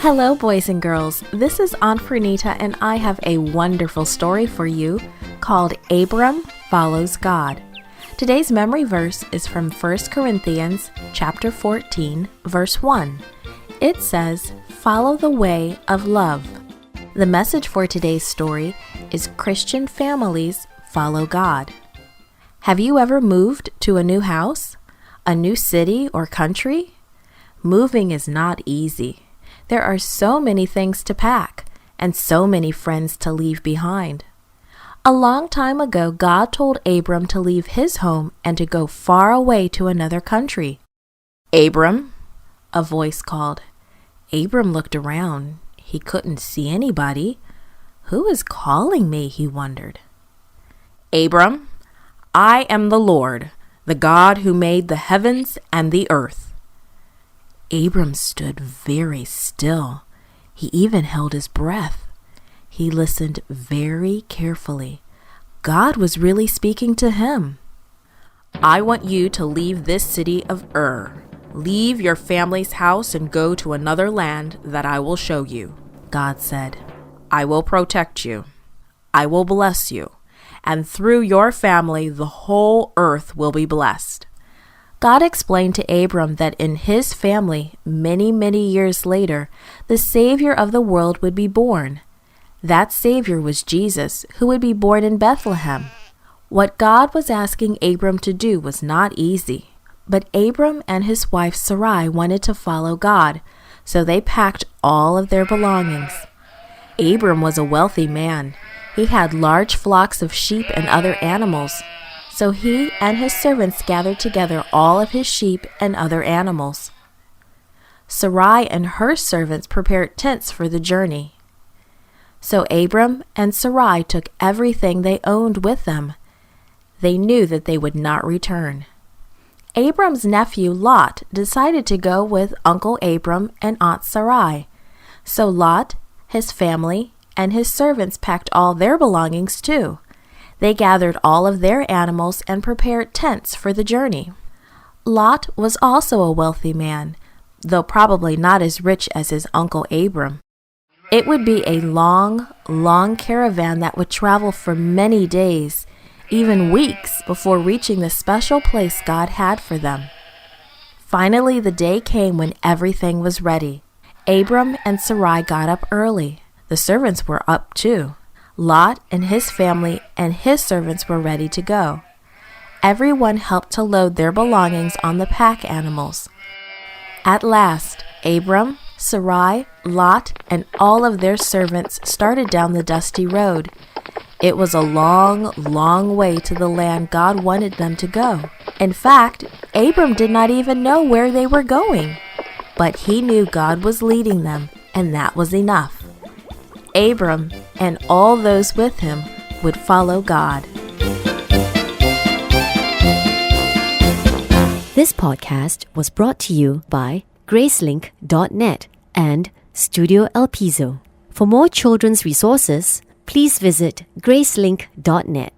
Hello, boys and girls. This is Aunt Fernita, and I have a wonderful story for you called Abram Follows God. Today's memory verse is from 1 Corinthians chapter 14, verse 1. It says, "Follow the way of love." The message for today's story is Christian families follow God. Have you ever moved to a new house, a new city or country? Moving is not easy. There are so many things to pack and so many friends to leave behind. A long time ago, God told Abram to leave his home and to go far away to another country. "Abram," a voice called. Abram looked around. He couldn't see anybody. "Who is calling me?" he wondered. "Abram, I am the Lord, the God who made the heavens and the earth." Abram stood very still. He even held his breath. He listened very carefully. God was really speaking to him. "I want you to leave this city of Ur. Leave your family's house and go to another land that I will show you," God said. "I will protect you. I will bless you. And through your family, the whole earth will be blessed." God explained to Abram that in his family, many years later, the Savior of the world would be born. That Savior was Jesus, who would be born in Bethlehem. What God was asking Abram to do was not easy, but Abram and his wife Sarai wanted to follow God, so they packed all of their belongings. Abram was a wealthy man. He had large flocks of sheep and other animals. So he and his servants gathered together all of his sheep and other animals. Sarai and her servants prepared tents for the journey. So Abram and Sarai took everything they owned with them. They knew that they would not return. Abram's nephew Lot decided to go with Uncle Abram and Aunt Sarai. So Lot, his family, and his servants packed all their belongings too. They gathered all of their animals and prepared tents for the journey. Lot was also a wealthy man, though probably not as rich as his uncle Abram. It would be a long caravan that would travel for many days, even weeks, before reaching the special place God had for them. Finally, the day came when everything was ready. Abram and Sarai got up early. The servants were up too. Lot and his family and his servants were ready to go. Everyone helped to load their belongings on the pack animals. At last, Abram, Sarai, Lot, and all of their servants started down the dusty road. It was a long way to the land God wanted them to go. In fact, Abram did not even know where they were going. But he knew God was leading them, and that was enough. Abram and all those with him would follow God. This podcast was brought to you by Gracelink.net and Studio El Piso. For more children's resources, please visit Gracelink.net.